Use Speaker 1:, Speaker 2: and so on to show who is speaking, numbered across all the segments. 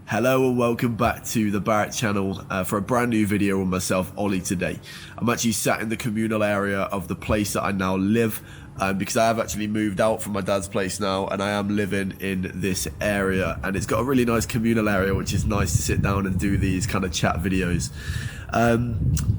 Speaker 1: Hello and welcome back to the Barrett channel for a brand new video on myself, Ollie, today. I'm actually sat in the communal area of the place that I now live because I have actually moved out from my dad's place now and I am living in this area, and it's got a really nice communal area which is nice to sit down and do these kind of chat videos.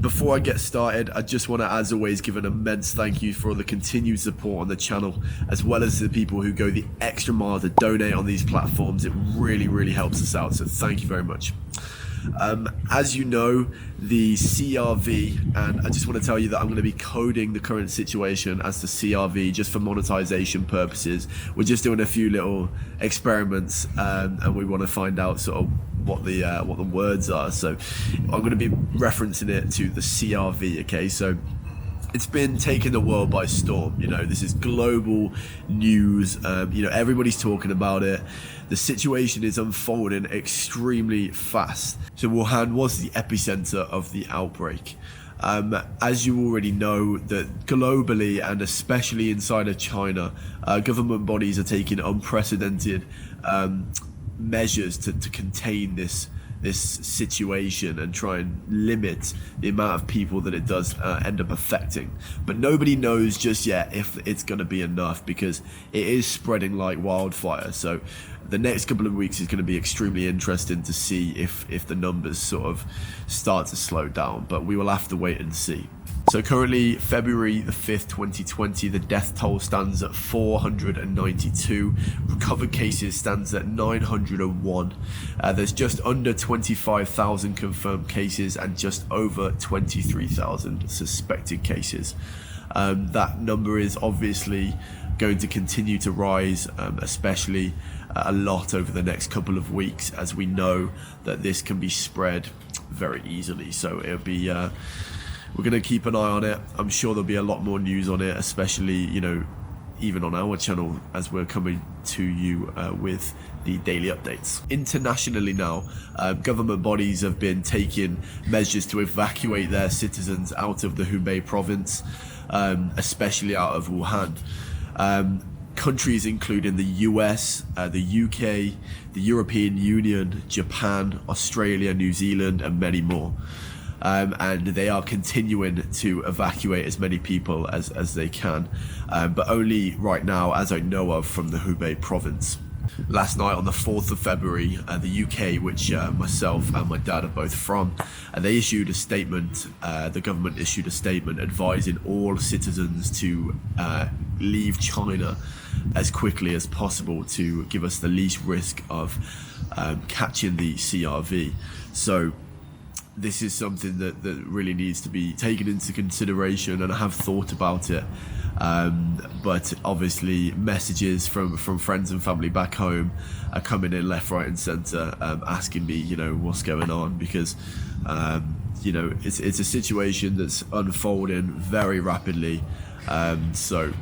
Speaker 1: Before I get started, I just want to, as always, give an immense thank you for all the continued support on the channel, as well as the people who go the extra mile to donate on these platforms. It really helps us out, so thank you very much. As you know, the CRV, and I just want to tell you that I'm going to be coding the current situation as the CRV just for monetization purposes. We're just doing a few little experiments and we want to find out sort of what the words are, so I'm going to be referencing it to the CRV. Okay, so it's been taking the world by storm. You know, this is global news. You know, everybody's talking about it. The situation is unfolding extremely fast. So Wuhan was the epicenter of the outbreak. As you already know, that globally and especially inside of China, government bodies are taking unprecedented measures to contain this situation and try and limit the amount of people that it does end up affecting. But nobody knows just yet if it's going to be enough, because it is spreading like wildfire. So the next couple of weeks is going to be extremely interesting to see if the numbers sort of start to slow down, but we will have to wait and see. So currently, February the 5th, 2020, the death toll stands at 492. Recovered cases stands at 901. There's just under 25,000 confirmed cases and just over 23,000 suspected cases. That number is obviously going to continue to rise, especially a lot over the next couple of weeks, as we know that this can be spread very easily. So it'll be we're going to keep an eye on it. I'm sure there'll be a lot more news on it, especially, you know, even on our channel as we're coming to you with the daily updates. Internationally now, government bodies have been taking measures to evacuate their citizens out of the Hubei province, especially out of Wuhan. Countries including the US, the UK, the European Union, Japan, Australia, New Zealand, and many more. And they are continuing to evacuate as many people as they can, but only right now, as I know of, from the Hubei province. Last night on the 4th of February, the UK, which myself and my dad are both from, they issued a statement, the government issued a statement advising all citizens to leave China as quickly as possible to give us the least risk of catching the CRV. So this is something that really needs to be taken into consideration, and I have thought about it. But obviously messages from friends and family back home are coming in left, right and centre, asking me, you know, what's going on, because you know, it's a situation that's unfolding very rapidly. So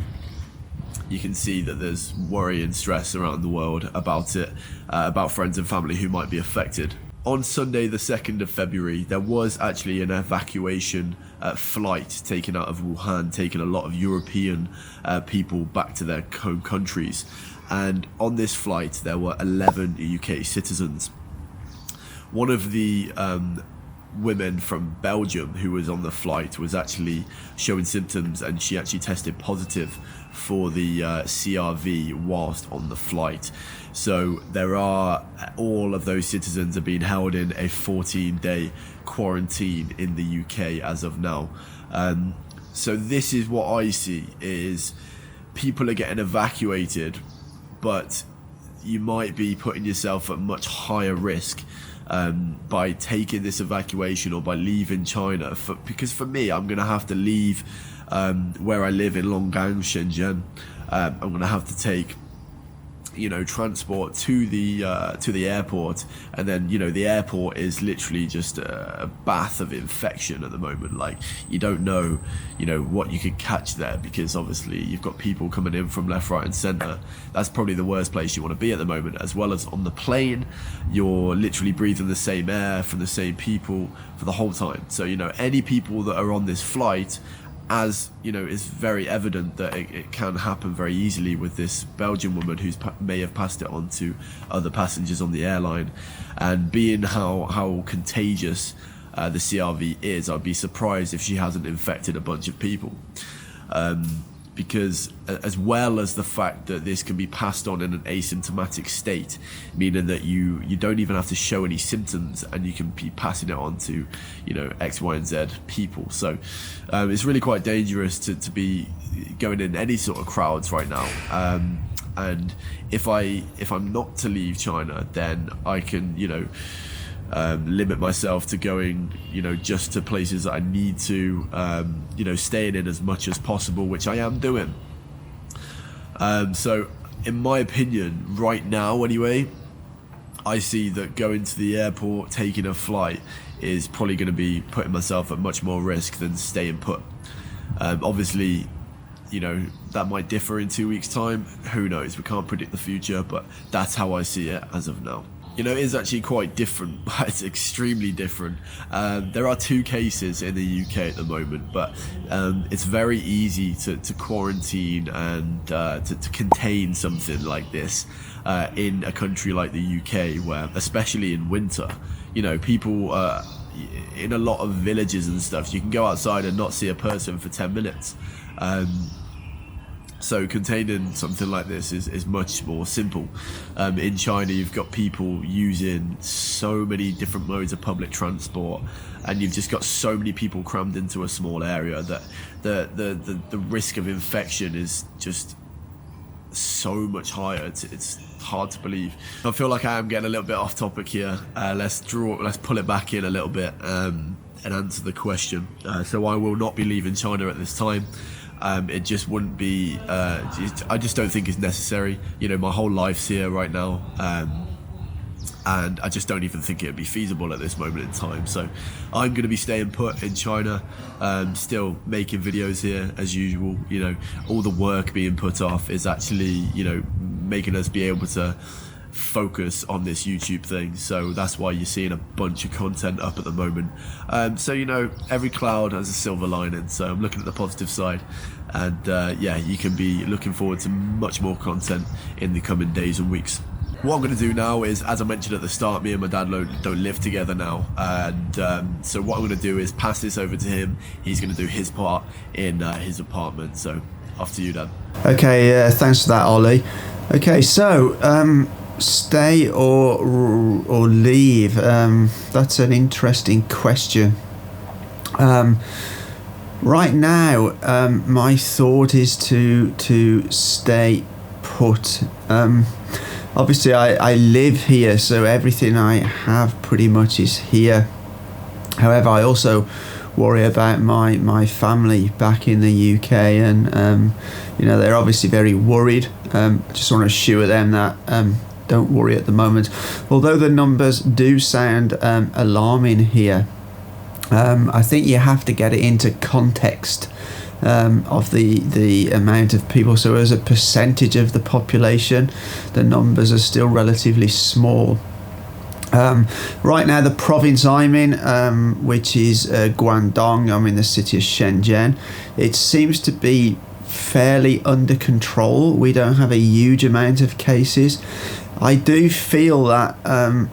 Speaker 1: you can see that there's worry and stress around the world about it, about friends and family who might be affected. On Sunday, the 2nd of February, there was actually an evacuation flight taken out of Wuhan, taking a lot of European people back to their home countries. And on this flight, there were 11 UK citizens. One of the women from Belgium who was on the flight was actually showing symptoms, and she actually tested positive for the CRV whilst on the flight. So there are, all of those citizens are being held in a 14-day quarantine in the UK as of now. So this is what I see, is people are getting evacuated, but you might be putting yourself at much higher risk by taking this evacuation or by leaving China. Because for me, I'm going to have to leave where I live in Longgang, Shenzhen. I'm going to have to take, you know, transport to the airport, and then, you know, the airport is literally just a bath of infection at the moment. Like, you don't know, you know, what you could catch there, because obviously you've got people coming in from left, right and centre. That's probably the worst place you want to be at the moment. As well as on the plane, you're literally breathing the same air from the same people for the whole time. So, you know, any people that are on this flight as you know, it's very evident that it can happen very easily with this Belgian woman who may have passed it on to other passengers on the airline. And being how contagious the CRV is, I'd be surprised if she hasn't infected a bunch of people. Because as well as the fact that this can be passed on in an asymptomatic state, meaning that you don't even have to show any symptoms and you can be passing it on to, you know, X, Y, and Z people. So it's really quite dangerous to be going in any sort of crowds right now. And if I'm not to leave China, then I can, you know, limit myself to going, you know, just to places that I need to, you know, staying in as much as possible, which I am doing. So in my opinion, right now anyway, I see that going to the airport, taking a flight, is probably going to be putting myself at much more risk than staying put. Obviously, you know, that might differ in 2 weeks' time. Who knows? We can't predict the future, but that's how I see it as of now. You know, it is actually quite different. It's extremely different. There are 2 cases in the UK at the moment, but it's very easy to quarantine and to contain something like this in a country like the UK, where, especially in winter, you know, people in a lot of villages and stuff, you can go outside and not see a person for 10 minutes. So containing something like this is much more simple. In China, you've got people using so many different modes of public transport, and you've just got so many people crammed into a small area that the risk of infection is just so much higher. It's hard to believe. I feel like I am getting a little bit off topic here. Let's pull it back in a little bit and answer the question. So I will not be leaving China at this time. It just wouldn't be, I just don't think it's necessary. You know, my whole life's here right now, and I just don't even think it'd be feasible at this moment in time. So I'm going to be staying put in China, still making videos here as usual. You know, all the work being put off is actually, you know, making us be able to focus on this YouTube thing. So that's why you're seeing a bunch of content up at the moment. So, you know, every cloud has a silver lining, so I'm looking at the positive side, and yeah, you can be looking forward to much more content in the coming days and weeks. What I'm going to do now is, as I mentioned at the start, me and my dad don't live together now, and so what I'm going to do is pass this over to him. He's going to do his part in his apartment. So off to you, Dad.
Speaker 2: Okay, thanks for that, Ollie. Okay, so stay or leave? That's an interesting question. Right now, my thought is to stay put. Obviously, I live here, so everything I have pretty much is here. However, I also worry about my family back in the UK, and you know, they're obviously very worried. I just want to assure them that don't worry at the moment. Although the numbers do sound alarming here, I think you have to get it into context of the amount of people. So as a percentage of the population, the numbers are still relatively small. Right now, the province I'm in, which is Guangdong, I'm in the city of Shenzhen, it seems to be fairly under control. We don't have a huge amount of cases. I do feel that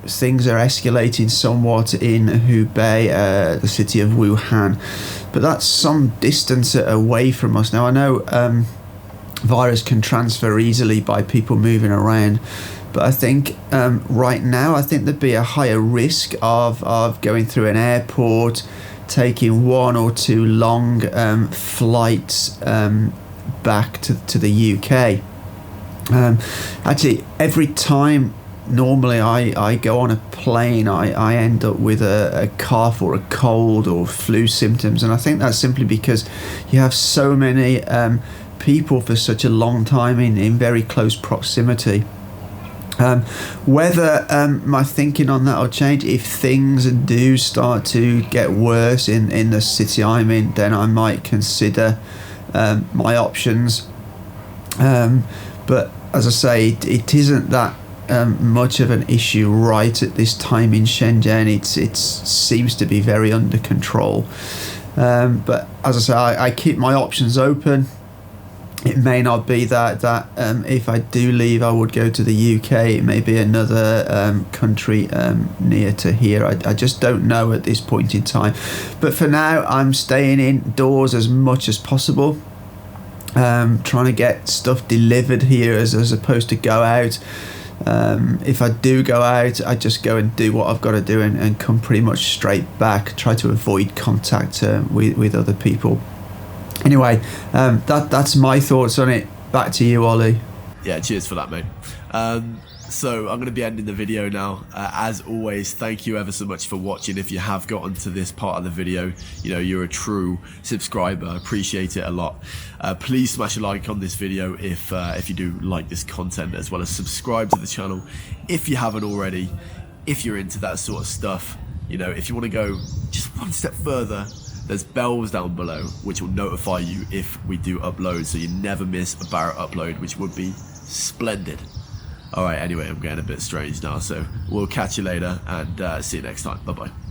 Speaker 2: things are escalating somewhat in Hubei, the city of Wuhan, but that's some distance away from us. Now, I know virus can transfer easily by people moving around, but I think right now, I think there'd be a higher risk of going through an airport, taking 1 or 2 long flights back to the UK. Actually, every time normally I go on a plane, I end up with a cough or a cold or flu symptoms, and I think that's simply because you have so many people for such a long time in very close proximity. Whether my thinking on that will change if things do start to get worse in the city I'm in, then I might consider my options. But as I say, it isn't that much of an issue right at this time in Shenzhen. It seems to be very under control. But as I say, I keep my options open. It may not be that if I do leave, I would go to the UK. It may be another country near to here. I just don't know at this point in time. But for now, I'm staying indoors as much as possible. Trying to get stuff delivered here as opposed to go out. If I do go out, I just go and do what I've got to do and come pretty much straight back. Try to avoid contact with other people. Anyway, that's my thoughts on it. Back to you, Ollie.
Speaker 1: Yeah, cheers for that, mate. So I'm going to be ending the video now. As always, thank you ever so much for watching. If you have gotten to this part of the video, you know, you're a true subscriber. I appreciate it a lot. Please smash a like on this video if you do like this content, as well as subscribe to the channel if you haven't already. If you're into that sort of stuff, you know, if you want to go just one step further, there's bells down below which will notify you if we do upload, so you never miss a Barrett upload, which would be splendid. Alright, anyway, I'm getting a bit strange now, so we'll catch you later and see you next time. Bye bye.